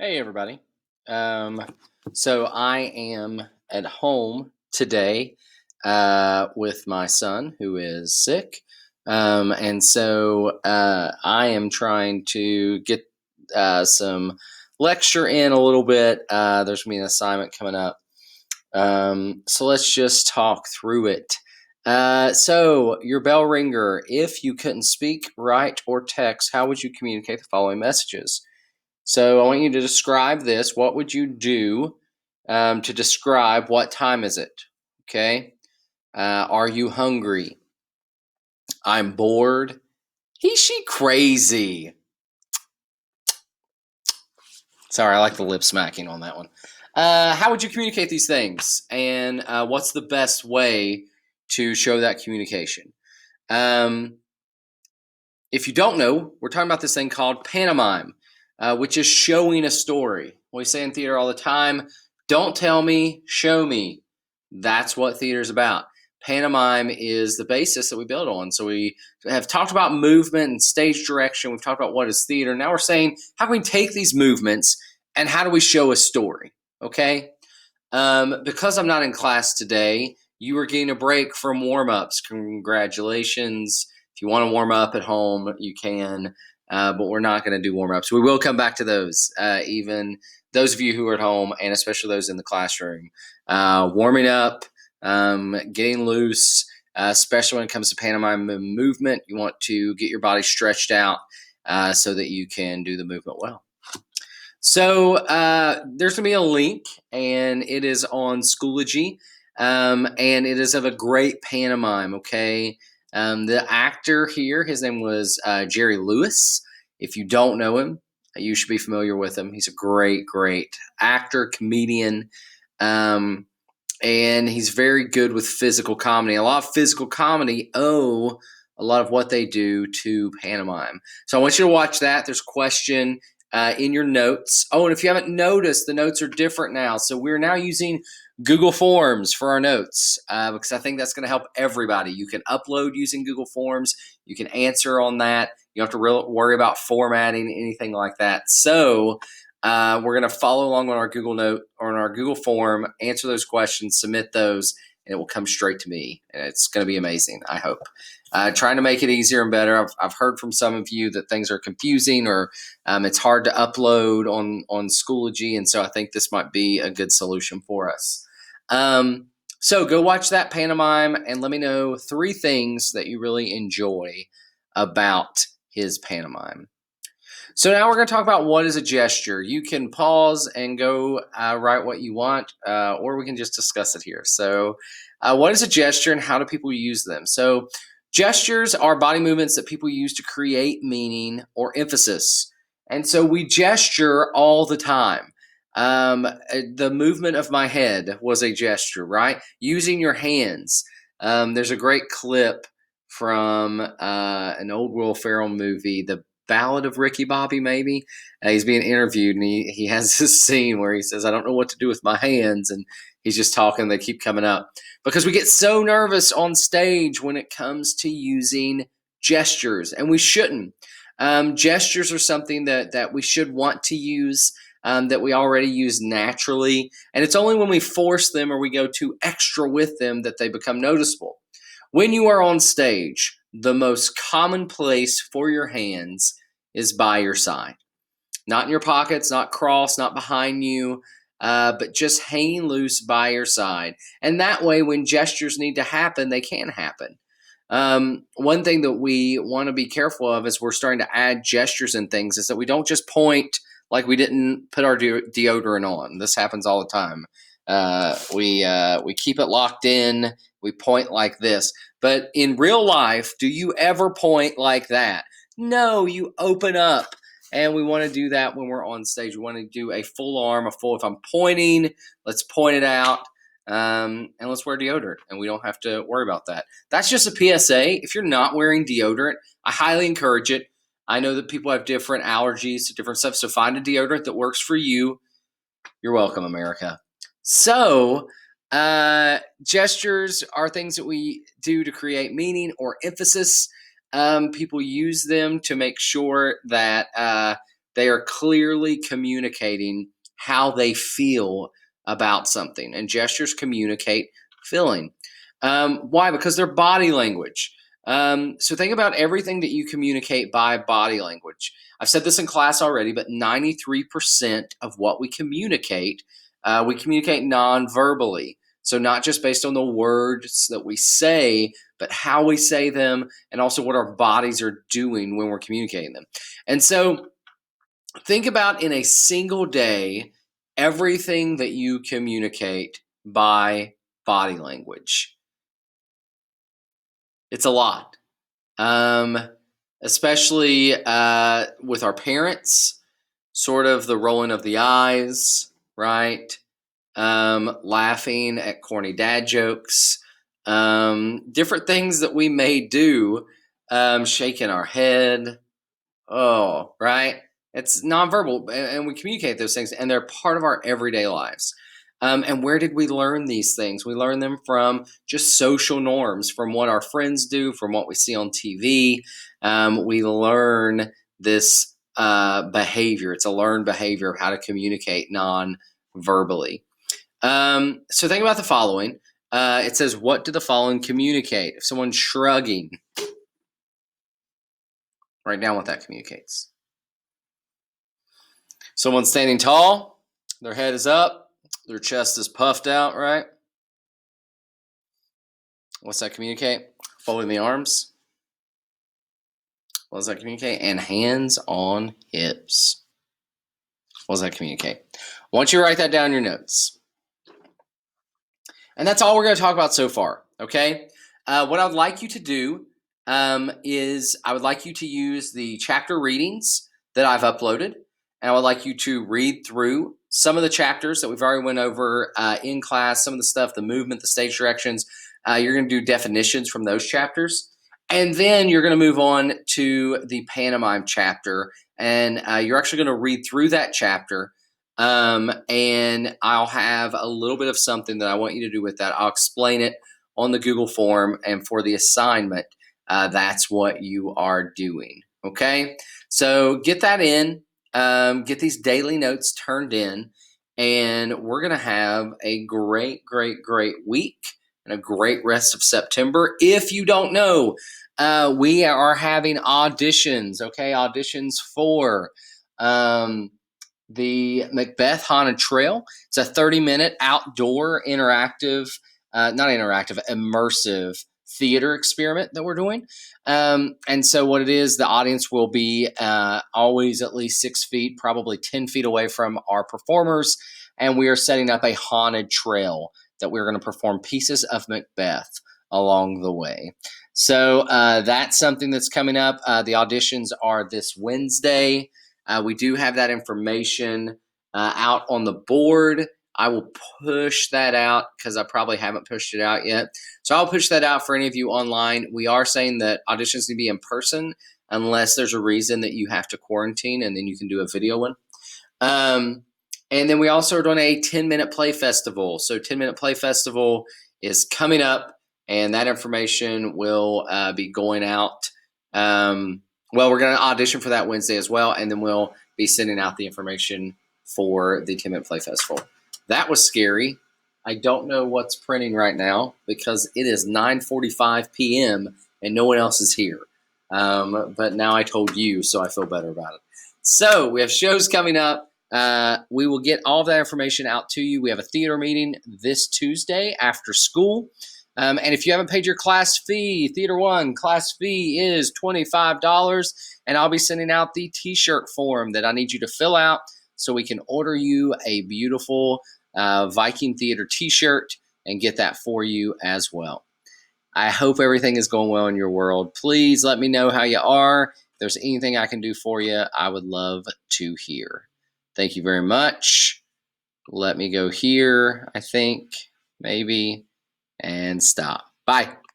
Hey, everybody. Um, so I am at home today with my son who is sick. And so I am trying to get some lecture in a little bit. There's going to be an assignment coming up. So let's just talk through it. So, your bell ringer, if you couldn't speak, write, or text, how would you communicate the following messages? So I want you to describe this. What would you do to describe what time is it? Okay. Are you hungry? I'm bored. She crazy. Sorry, I like the lip smacking on that one. How would you communicate these things? And what's the best way to show that communication? Um, if you don't know, we're talking about this thing called pantomime, which is showing a story. We say in theater all the time, don't tell me, show me. That's what theater is about. Pantomime is the basis that we build on. So we have talked about movement and stage direction. We've talked about what is theater. Now we're saying, how can we take these movements and how do we show a story? Okay. Because I'm not in class today, you are getting a break from warm ups. Congratulations. If you want to warm up at home, you can, but we're not going to do warm ups. We will come back to those, even those of you who are at home, and especially those in the classroom. Warming up, getting loose, especially when it comes to pantomime movement. You want to get your body stretched out so that you can do the movement well. So there's going to be a link, and it is on Schoology, and it is of a great pantomime, okay? The actor here, his name was Jerry Lewis. If you don't know him, you should be familiar with him. He's a great, great actor, comedian, um, and he's very good with physical comedy. A lot of physical comedy owe a lot of what they do to pantomime. So I want you to watch that. There's a question in your notes. Oh, and if you haven't noticed, the notes are different now. So we're now using Google Forms for our notes because I think that's going to help everybody. You can upload using Google Forms. You can answer on that. You don't have to worry about formatting, anything like that. So we're going to follow along on our Google Note or on our Google Form, answer those questions, submit those, and it will come straight to me. And it's going to be amazing, I hope. Trying to make it easier and better. I've heard from some of you that things are confusing or it's hard to upload on Schoology, and so I think this might be a good solution for us. So go watch that pantomime and let me know 3 things that you really enjoy about his pantomime. So now we're going to talk about what is a gesture. You can pause and go write what you want, or we can just discuss it here. So what is a gesture and how do people use them? So gestures are body movements that people use to create meaning or emphasis. And so we gesture all the time. The movement of my head was a gesture, right? Using your hands. There's a great clip from an old Will Ferrell movie, The Ballad of Ricky Bobby, maybe. He's being interviewed, and he has this scene where he says, I don't know what to do with my hands. And he's just talking, they keep coming up. Because we get so nervous on stage when it comes to using gestures, and we shouldn't. Gestures are something that we should want to use, that we already use naturally. And it's only when we force them or we go too extra with them that they become noticeable. When you are on stage, the most common place for your hands is by your side. Not in your pockets, not crossed, not behind you, but just hanging loose by your side. And that way, when gestures need to happen, they can happen. One thing that we want to be careful of as we're starting to add gestures and things is that we don't just point like we didn't put our deodorant on. This happens all the time. We keep it locked in. We point like this. But in real life, do you ever point like that? No, you open up. And we want to do that when we're on stage. We want to do a full arm, if I'm pointing, let's point it out. And let's wear deodorant, and we don't have to worry about that. That's just a PSA. If you're not wearing deodorant, I highly encourage it. I know that people have different allergies to different stuff, so find a deodorant that works for you. You're welcome, America. So, gestures are things that we do to create meaning or emphasis. People use them to make sure that they are clearly communicating how they feel about something. And gestures communicate feeling. Why? Because they're body language. So think about everything that you communicate by body language. I've said this in class already, but 93% of what we communicate non-verbally. So not just based on the words that we say, but how we say them, and also what our bodies are doing when we're communicating them. And so think about in a single day, everything that you communicate by body language. It's a lot. Especially with our parents, sort of the rolling of the eyes, right? Laughing at corny dad jokes, different things that we may do, shaking our head. Oh, right. It's nonverbal, and we communicate those things, and they're part of our everyday lives. And where did we learn these things? We learn them from just social norms, from what our friends do, from what we see on TV. We learn this behavior. It's a learned behavior of how to communicate non-verbally. So think about the following. It says, what do the following communicate? If someone's shrugging, write down what that communicates. Someone's standing tall, their head is up, their chest is puffed out, right? What's that communicate? Folding the arms. What does that communicate? And hands on hips. What does that communicate? I want you to write that down in your notes. And that's all we're going to talk about so far, okay? What I would like you to do is I would like you to use the chapter readings that I've uploaded. And I would like you to read through some of the chapters that we've already went over in class, some of the stuff, the movement, the stage directions. You're going to do definitions from those chapters. And then you're going to move on to the pantomime chapter. And you're actually going to read through that chapter. And I'll have a little bit of something that I want you to do with that. I'll explain it on the Google form. And for the assignment, that's what you are doing. Okay? So get that in. Get these daily notes turned in, and we're going to have a great week and a great rest of September. If you don't know, we are having auditions, okay? Auditions for the Macbeth Haunted Trail. It's a 30-minute outdoor interactive, immersive theater experiment that we're doing. And so what it is, the audience will be always at least 6 feet, probably 10 feet away from our performers. And we are setting up a haunted trail that we're going to perform pieces of Macbeth along the way. So that's something that's coming up. The auditions are this Wednesday. We do have that information out on the board. I will push that out because I probably haven't pushed it out yet. So I'll push that out for any of you online. We are saying that auditions need to be in person unless there's a reason that you have to quarantine, and then you can do a video one. And then we also are doing a 10-minute play festival. So 10-minute play festival is coming up, and that information will be going out. Well, we're going to audition for that Wednesday as well, and then we'll be sending out the information for the 10-minute play festival. That was scary. I don't know what's printing right now because it is 9:45 p.m. and no one else is here. But now I told you, so I feel better about it. So we have shows coming up. We will get all that information out to you. We have a theater meeting this Tuesday after school. And if you haven't paid your class fee, Theater 1 class fee is $25. And I'll be sending out the t-shirt form that I need you to fill out so we can order you a beautiful Viking Theater t-shirt and get that for you as well. I hope everything is going well in your world. Please let me know how you are. If there's anything I can do for you, I would love to hear. Thank you very much. Let me go here, I think, maybe, and stop. Bye.